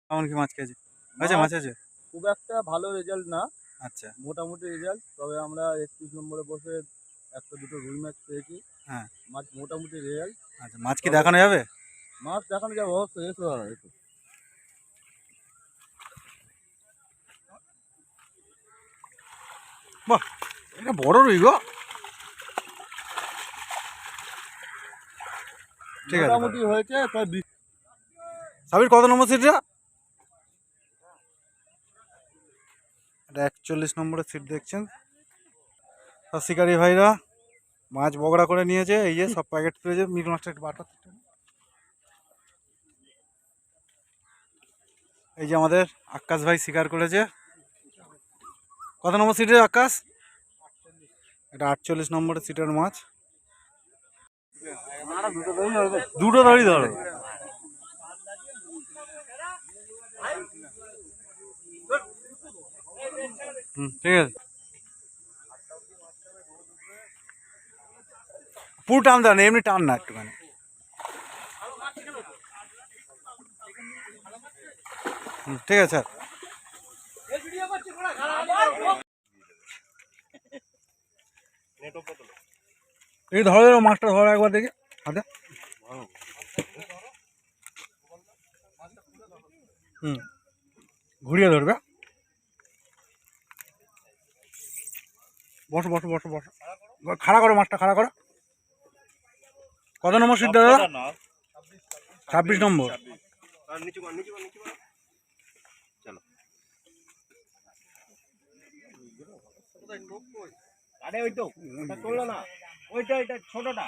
কেমন কি মাছ খেয়েছি? হয়েছে, মাছ হয়েছে? খুব একটা ভালো রেজাল্ট না, আচ্ছা। মোটামুটি রেজাল্ট। তবে আমরা 31 নম্বরে বসে একটা দুটো রুই মাছ পেয়েছি। হ্যাঁ। মাছ মোটামুটি রেজাল্ট। আচ্ছা, মাছ কি দেখানো যাবে? মাছ দেখানো যাবে, অবশ্যই, এসো দাদা, এসো। বাহ, এটা বড় রুই গো। ঠিক আছে, মোটামুটি হয়েছে। সাবির কত নম্বর সিটটা? এটা 41 নম্বরের সিট দেখছেন। সব শিকারি ভাইরা মাছ বগড়া করে নিয়েছে, এই যে সব প্যাকেট তুলেছে। মিট মাছটা একটু বাটা। এই যে আমাদের আকাশ ভাই শিকার করেছে। কত নম্বর সিটের আকাশ? এটা 48 নম্বরের সিটের মাছ। দুটো ধরি ধরো। ঠিক আছে, পুরো টান দেন, এমনি টান না, একটুখানি। ঠিক আছে স্যার। এই ধরো ধরো মাছটা ধরো একবার দেখি হাতে। ঘুরিয়ে ধরবে। বসো বসো বসো বসো, খাড়া করো মাছটা, খাড়া করো। কত নম্বর সিট দাদা? 26 নম্বর। আরে ওই তো ওটা তোলো না, ওইটা ছোটটা।